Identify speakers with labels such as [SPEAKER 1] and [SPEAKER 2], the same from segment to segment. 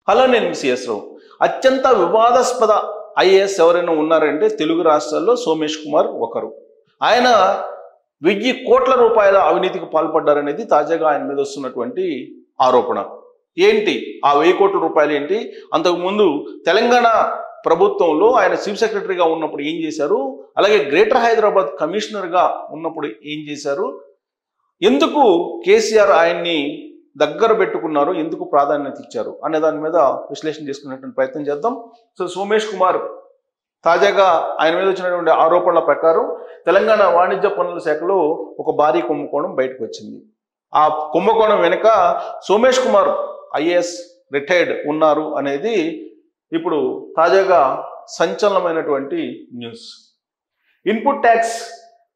[SPEAKER 1] Hello, నేను CS రావు. అత్యంత వివాదాస్పద ఐఏఎస్ ఎవరైనా ఉన్నారంటే తెలుగు రాష్ట్రాల్లో సోమేష్ కుమార్ ఒకరు. ఆయన 1000 కోట్ల రూపాయల అవినీతికి పాల్పడ్డారనేది తాజాగా ఆయన మీద వస్తున్నటువంటి ఆరోపణ. ఏంటి ఆ 1000 కోట్ల రూపాయలు ఏంటి? అంతకుముందు తెలంగాణ ప్రభుత్వంలో ఆయన చీఫ్ సెక్రటరీగా ఉన్నప్పుడు ఏం చేశారు, అలాగే గ్రేటర్ హైదరాబాద్ కమిషనర్గా ఉన్నప్పుడు ఏం చేశారు, ఎందుకు కేసీఆర్ ఆయన్ని దగ్గర పెట్టుకున్నారు, ఎందుకు ప్రాధాన్యత ఇచ్చారు అనే దాని మీద విశ్లేషణ చేసుకునేటువంటి ప్రయత్నం చేద్దాం. సో సోమేష్ కుమార్ తాజాగా ఆయన మీద వచ్చినటువంటి ఆరోపణల ప్రకారం తెలంగాణ వాణిజ్య పన్నుల శాఖలో ఒక భారీ కుంభకోణం బయటకు వచ్చింది. ఆ కుంభకోణం వెనుక సోమేష్ కుమార్ ఐఏఎస్ రిటైర్డ్ ఉన్నారు అనేది ఇప్పుడు తాజాగా సంచలనమైనటువంటి న్యూస్. ఇన్పుట్ ట్యాక్స్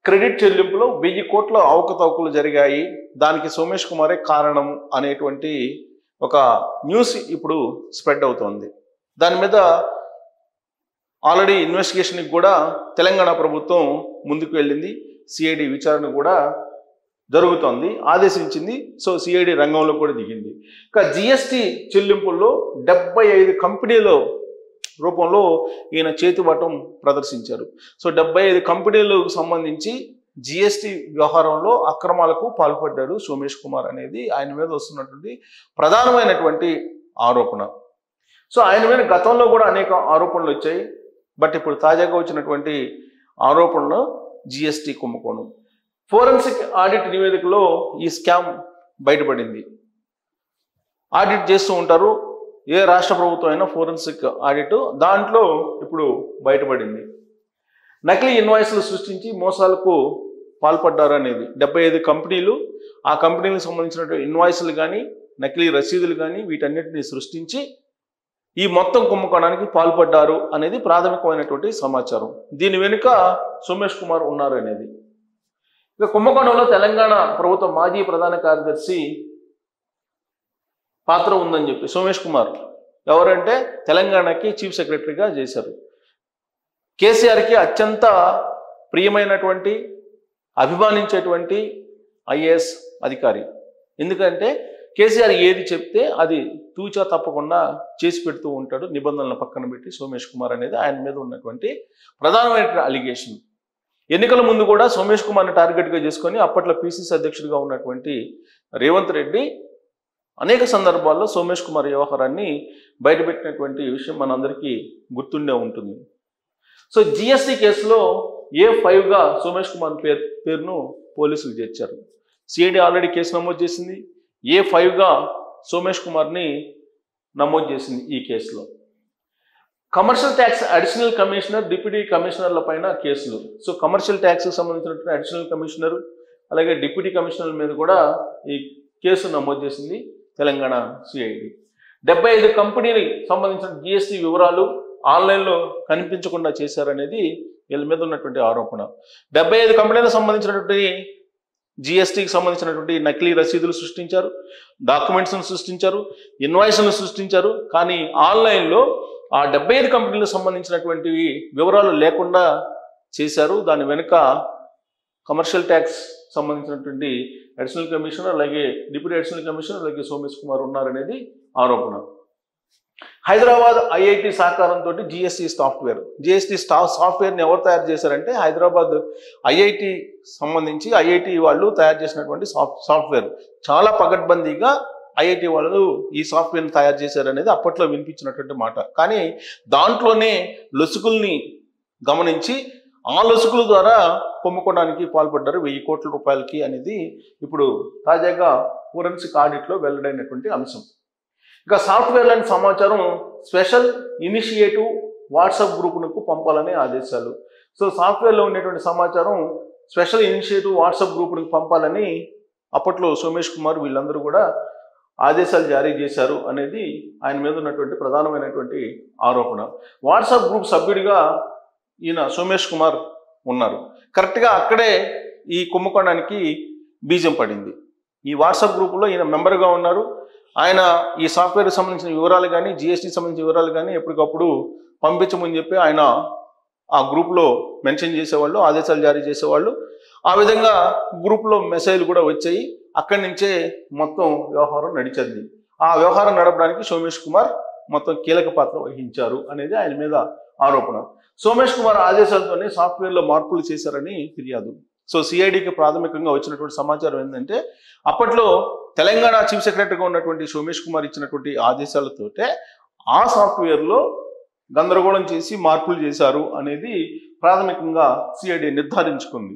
[SPEAKER 1] క్రెడిట్ చెల్లింపులో 1000 కోట్ల అవకతవకలు జరిగాయి, దానికి సోమేష్ కుమారే కారణం అనేటువంటి ఒక న్యూస్ ఇప్పుడు స్ప్రెడ్ అవుతోంది. దాని మీద ఆల్రెడీ ఇన్వెస్టిగేషన్కి కూడా తెలంగాణ ప్రభుత్వం ముందుకు వెళ్ళింది. సిఐడి విచారణ కూడా జరుగుతోంది, ఆదేశించింది. సో సిఐడి రంగంలో కూడా దిగింది. ఇక జిఎస్టి చెల్లింపుల్లో 75 కంపెనీల రూపంలో ఈయన చేతివాటం ప్రదర్శించారు. సో 75 కంపెనీలకు సంబంధించి జిఎస్టి వ్యవహారంలో అక్రమాలకు పాల్పడ్డాడు సోమేష్ కుమార్ అనేది ఆయన మీద వస్తున్నటువంటి ప్రధానమైనటువంటి ఆరోపణ. సో ఆయన మీద గతంలో కూడా అనేక ఆరోపణలు వచ్చాయి. బట్ ఇప్పుడు తాజాగా వచ్చినటువంటి ఆరోపణలు జిఎస్టి కుంభకోణం. ఫోరెన్సిక్ ఆడిట్ నివేదికలో ఈ స్కామ్ బయటపడింది. ఆడిట్ చేస్తూ ఉంటారు ఏ రాష్ట్ర ప్రభుత్వం అయినా, ఫోరెన్సిక్ ఆడిట్, దాంట్లో ఇప్పుడు బయటపడింది. నకిలీ ఇన్వాయిస్లు సృష్టించి మోసాలకు పాల్పడ్డారు అనేది 75 కంపెనీలు, ఆ కంపెనీలకు సంబంధించినటువంటి ఇన్వాయిస్లు కానీ నకిలీ రసీదులు కానీ వీటన్నిటిని సృష్టించి ఈ మొత్తం కుంభకోణానికి పాల్పడ్డారు అనేది ప్రాథమికమైనటువంటి సమాచారం. దీని వెనుక సోమేష్ కుమార్ ఉన్నారు అనేది. ఇక కుంభకోణంలో తెలంగాణ ప్రభుత్వ మాజీ ప్రధాన కార్యదర్శి పాత్ర ఉందని చెప్పి సోమేష్ కుమార్ ఎవరంటే తెలంగాణకి చీఫ్ సెక్రటరీగా చేశారు. కేసీఆర్కి అత్యంత ప్రియమైనటువంటి, అభిమానించేటువంటి ఐఏఎస్ అధికారి. ఎందుకంటే కేసీఆర్ ఏది చెప్తే అది తూచా తప్పకుండా చేసి పెడుతూ ఉంటాడు, నిబంధనలను పక్కన పెట్టి సోమేష్ కుమార్ అనేది ఆయన మీద ఉన్నటువంటి ప్రధానమైన అలిగేషన్. ఎన్నికల ముందు కూడా సోమేష్ కుమార్ని టార్గెట్గా చేసుకొని అప్పట్లో పిసిసి అధ్యక్షుడిగా ఉన్నటువంటి రేవంత్ రెడ్డి అనేక సందర్భాల్లో సోమేష్ కుమార్ వ్యవహారాన్ని బయటపెట్టినటువంటి విషయం మనందరికీ గుర్తుండే ఉంటుంది. సో జిఎస్టి కేసులో A5గా సోమేష్ కుమార్ పేరును పోలీసులు చేర్చారు. సిఐడి ఆల్రెడీ కేసు నమోదు చేసింది. A5గా సోమేష్ కుమార్ని నమోదు చేసింది ఈ కేసులో. Commercial tax additional commissioner, deputy కమిషనర్ల పైన కేసులు. సో కమర్షియల్ ట్యాక్స్కి సంబంధించినటువంటి అడిషనల్ కమిషనర్ అలాగే డిప్యూటీ కమిషనర్ మీద కూడా ఈ కేసు నమోదు చేసింది తెలంగాణ సిఐడి. 75 కంపెనీలకు సంబంధించిన జిఎస్టి వివరాలు ఆన్లైన్లో కనిపించకుండా చేశారనేది వీళ్ళ మీద ఉన్నటువంటి ఆరోపణ. 75 కంపెనీలకు సంబంధించినటువంటి జిఎస్టికి సంబంధించినటువంటి నకిలీ రసీదులు సృష్టించారు, డాక్యుమెంట్స్ను సృష్టించారు, ఇన్వాయిస్ను సృష్టించారు. కానీ ఆన్లైన్లో ఆ 75 కంపెనీలకు సంబంధించినటువంటి వివరాలు లేకుండా చేశారు. దాని వెనుక కమర్షియల్ ట్యాక్స్ సంబంధించినటువంటి అడిషనల్ కమిషనర్ అలాగే డిప్యూటీ అడిషనల్ కమిషనర్ అలాగే సోమేష్ కుమార్ ఉన్నారనేది ఆరోపణ. హైదరాబాద్ ఐఐటి సహకారంతో జిఎస్టి సాఫ్ట్వేర్ని ఎవరు తయారు చేశారంటే హైదరాబాద్ ఐఐటి సంబంధించి ఐఐటి వాళ్ళు తయారు చేసినటువంటి సాఫ్ట్వేర్. చాలా పకడ్బందీగా ఐఐటి వాళ్ళు ఈ సాఫ్ట్వేర్ని తయారు చేశారనేది అప్పట్లో వినిపించినటువంటి మాట. కానీ దాంట్లోనే లొసుగుల్ని గమనించి ఆ లొసుగుల ద్వారా కుంభకోణానికి పాల్పడ్డారు 1000 కోట్ల రూపాయలకి అనేది ఇప్పుడు తాజాగా ఫోరెన్సిక్ ఆడిట్లో వెల్లడైనటువంటి అంశం. ఇక సాఫ్ట్వేర్లోని సమాచారం స్పెషల్ ఇనిషియేటివ్ వాట్సాప్ గ్రూపులకు పంపాలనే ఆదేశాలు. సో సాఫ్ట్వేర్లో ఉండేటువంటి సమాచారం స్పెషల్ ఇనిషియేటివ్ వాట్సాప్ గ్రూపులకు పంపాలని అప్పట్లో సోమేష్ కుమార్ వీళ్ళందరూ కూడా ఆదేశాలు జారీ చేశారు అనేది ఆయన మీద ఉన్నటువంటి ప్రధానమైనటువంటి ఆరోపణ. వాట్సాప్ గ్రూప్ సభ్యుడిగా ఈయన సోమేష్ కుమార్ ఉన్నారు. కరెక్ట్గా అక్కడే ఈ కుంభకోణానికి బీజం పడింది. ఈ వాట్సాప్ గ్రూపులో ఈయన మెంబర్గా ఉన్నారు. ఆయన ఈ సాఫ్ట్వేర్కి సంబంధించిన వివరాలు కానీ జిఎస్టీకి సంబంధించిన వివరాలు కానీ ఎప్పటికప్పుడు పంపించమని చెప్పి ఆయన ఆ గ్రూప్లో మెన్షన్ చేసేవాళ్ళు, ఆదేశాలు జారీ చేసేవాళ్ళు. ఆ విధంగా గ్రూప్లో మెసేజ్లు కూడా వచ్చాయి. అక్కడి నుంచే మొత్తం వ్యవహారం నడిచింది. ఆ వ్యవహారం నడపడానికి సోమేష్ కుమార్ మొత్తం కీలక పాత్ర వహించారు అనేది ఆయన మీద ఆరోపణ. సోమేష్ కుమార్ ఆదేశాలతోనే సాఫ్ట్వేర్లో మార్పులు చేశారని ఫిర్యాదు. సో సిఐడికి ప్రాథమికంగా వచ్చినటువంటి సమాచారం ఏంటంటే అప్పట్లో తెలంగాణ చీఫ్ సెక్రటరీగా ఉన్నటువంటి సోమేష్ కుమార్ ఇచ్చినటువంటి ఆదేశాలతోటే ఆ సాఫ్ట్వేర్లో గందరగోళం చేసి మార్పులు చేశారు అనేది ప్రాథమికంగా సిఐడి నిర్ధారించుకుంది.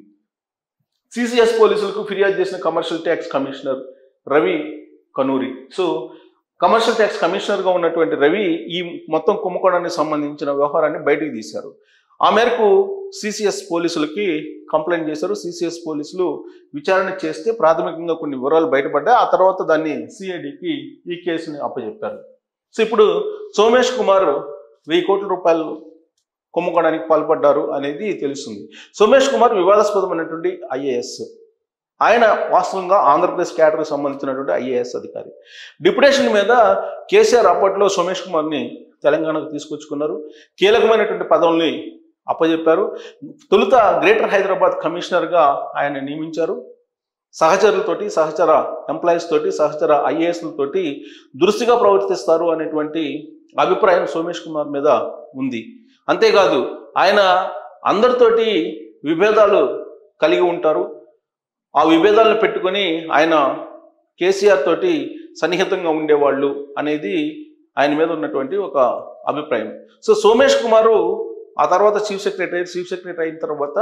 [SPEAKER 1] సిసిఎస్ పోలీసులకు ఫిర్యాదు చేసిన commercial tax commissioner Ravi Kanuri. So commercial tax కమిషనర్గా ఉన్నటువంటి రవి ఈ మొత్తం కుంభకోణానికి సంబంధించిన వ్యవహారాన్ని బయటికి తీశారు. ఆ మేరకు సిసిఎస్ పోలీసులకి కంప్లైంట్ చేశారు. సిసిఎస్ పోలీసులు విచారణ చేస్తే ప్రాథమికంగా కొన్ని వివరాలు బయటపడ్డాయి. ఆ తర్వాత దాన్ని సిఐడికి ఈ కేసుని అప్పచెప్పారు. సో ఇప్పుడు సోమేష్ కుమార్ 1000 కోట్ల రూపాయలు కుంభకోణానికి పాల్పడ్డారు అనేది తెలుస్తుంది. సోమేష్ కుమార్ వివాదాస్పదమైనటువంటి ఐఏఎస్. ఆయన వాస్తవంగా ఆంధ్రప్రదేశ్ క్యాడర్కి సంబంధించినటువంటి ఐఏఎస్ అధికారి. డిప్యుటేషన్ మీద కేసీఆర్ అప్పట్లో సోమేష్ కుమార్ని తెలంగాణకు తీసుకొచ్చుకున్నారు. కీలకమైనటువంటి పదవుల్ని అప్పచెప్పారు. తొలుత గ్రేటర్ హైదరాబాద్ కమిషనర్గా ఆయన నియమించారు. సహచరులతోటి, సహచర ఎంప్లాయీస్ తోటి, సహచర ఐఏఎస్లతోటి దురుసుగా ప్రవర్తిస్తారు అనేటువంటి అభిప్రాయం సోమేష్ కుమార్ మీద ఉంది. అంతేకాదు ఆయన అందరితోటి విభేదాలు కలిగి ఉంటారు. ఆ విభేదాలను పెట్టుకొని ఆయన కేసీఆర్ తోటి సన్నిహితంగా ఉండేవాళ్ళు అనేది ఆయన మీద ఉన్నటువంటి ఒక అభిప్రాయం. సో సోమేష్ కుమారు ఆ తర్వాత చీఫ్ సెక్రటరీ అయిన తర్వాత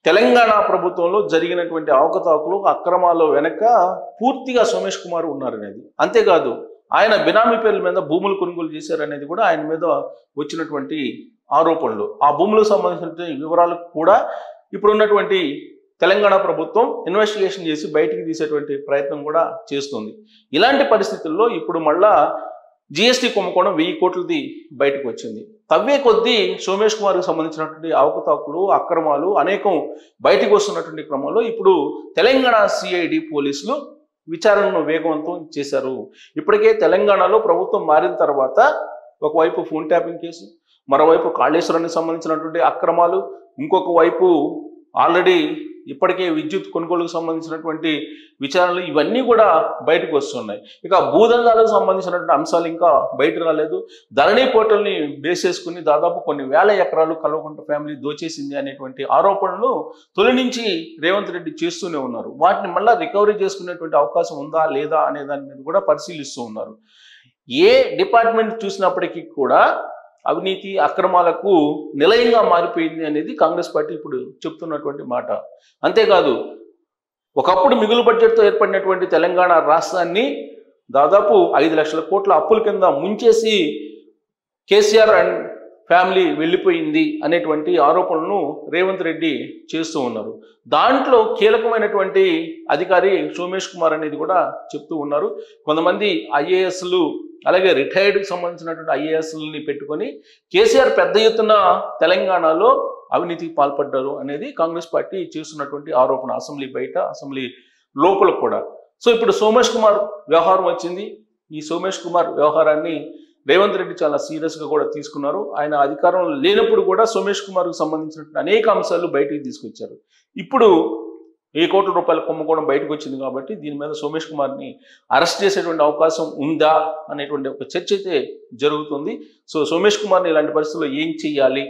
[SPEAKER 1] తెలంగాణ ప్రభుత్వంలో జరిగినటువంటి అవకతవకలు, అక్రమాల వెనక పూర్తిగా సోమేష్ కుమార్ ఉన్నారనేది. అంతేకాదు ఆయన బినామీ పేర్ల మీద భూములు కొనుగోలు చేశారనేది కూడా ఆయన మీద వచ్చినటువంటి ఆరోపణలు. ఆ భూములకు సంబంధించిన వివరాలు కూడా ఇప్పుడున్నటువంటి తెలంగాణ ప్రభుత్వం ఇన్వెస్టిగేషన్ చేసి బయటికి తీసేటువంటి ప్రయత్నం కూడా చేస్తుంది. ఇలాంటి పరిస్థితుల్లో ఇప్పుడు మళ్ళా జిఎస్టీ కుంభకోణం 1000 కోట్లది బయటకు వచ్చింది. తవ్వే కొద్దీ సోమేష్ కుమార్కి సంబంధించినటువంటి అవకతవకలు, అక్రమాలు అనేకం బయటకు వస్తున్నటువంటి క్రమంలో ఇప్పుడు తెలంగాణ సిఐడి పోలీసులు విచారణను వేగవంతం చేశారు. ఇప్పటికే తెలంగాణలో ప్రభుత్వం మారిన తర్వాత ఒకవైపు ఫోన్ ట్యాపింగ్ కేసు, మరోవైపు కాళేశ్వరానికి సంబంధించినటువంటి అక్రమాలు, ఇంకొక వైపు ఆల్రెడీ ఇప్పటికే విద్యుత్ కొనుగోలుకు సంబంధించినటువంటి విచారణలు, ఇవన్నీ కూడా బయటకు వస్తున్నాయి. ఇక భూదందాలకు సంబంధించినటువంటి అంశాలు ఇంకా బయట రాలేదు. ధరణి పోర్టల్ని బేస్ చేసుకుని దాదాపు కొన్ని వేల ఎకరాలు కల్వకుంట్ల ఫ్యామిలీ దోచేసింది అనేటువంటి ఆరోపణలు తొలి నుంచి రేవంత్ రెడ్డి చేస్తూనే ఉన్నారు. వాటిని మళ్ళీ రికవరీ చేసుకునేటువంటి అవకాశం ఉందా లేదా అనే దాని మీద కూడా పరిశీలిస్తూ ఉన్నారు. ఏ డిపార్ట్మెంట్ చూసినప్పటికీ కూడా అవినీతి, అక్రమాలకు నిలయంగా మారిపోయింది అనేది కాంగ్రెస్ పార్టీ ఇప్పుడు చెప్తున్నటువంటి మాట. అంతేకాదు ఒకప్పుడు మిగులు బడ్జెట్తో ఏర్పడినటువంటి తెలంగాణ రాష్ట్రాన్ని దాదాపు 5 లక్షల కోట్ల అప్పుల కింద ముంచేసి కేసీఆర్ అండ్ ఫ్యామిలీ వెళ్ళిపోయింది అనేటువంటి ఆరోపణలను రేవంత్ రెడ్డి చేస్తూ ఉన్నారు. దాంట్లో కీలకమైనటువంటి అధికారి సోమేష్ కుమార్ అనేది కూడా చెప్తూ ఉన్నారు. కొంతమంది ఐఏఎస్లు అలాగే రిటైర్డ్కి సంబంధించినటువంటి ఐఏఎస్లని పెట్టుకొని కేసీఆర్ పెద్ద ఎత్తున తెలంగాణలో అవినీతికి పాల్పడ్డారు అనేది కాంగ్రెస్ పార్టీ చేస్తున్నటువంటి ఆరోపణ. అసెంబ్లీ బయట, అసెంబ్లీ లోపల కూడా. సో ఇప్పుడు సోమేష్ కుమార్ వ్యవహారం వచ్చింది. ఈ సోమేష్ కుమార్ వ్యవహారాన్ని రేవంత్ రెడ్డి చాలా సీరియస్గా కూడా తీసుకున్నారు. ఆయన అధికారంలో లేనప్పుడు కూడా సోమేష్ కుమార్కు సంబంధించినటువంటి అనేక అంశాలు బయటికి తీసుకొచ్చారు. ఇప్పుడు 1000 కోట్ల రూపాయల కుంభకోణం బయటకు వచ్చింది కాబట్టి దీని మీద సోమేష్ కుమార్ని అరెస్ట్ చేసేటువంటి అవకాశం ఉందా అనేటువంటి ఒక చర్చ అయితే జరుగుతుంది. సో సోమేష్ కుమార్ని ఇలాంటి పరిస్థితుల్లో ఏం చెయ్యాలి?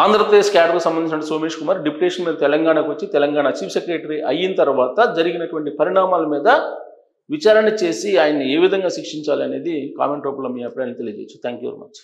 [SPEAKER 1] ఆంధ్రప్రదేశ్ క్యాడర్కు సంబంధించిన సోమేష్ కుమార్ డిప్యుటేషన్ మీద తెలంగాణకు వచ్చి తెలంగాణ చీఫ్ సెక్రటరీ అయిన తర్వాత జరిగినటువంటి పరిణామాల మీద విచారణ చేసి ఆయన్ని ఏ విధంగా శిక్షించాలి అనేది కామెంట్ రూపంలో మీ అభిప్రాయాన్ని తెలియజేయచ్చు. Thank you very much.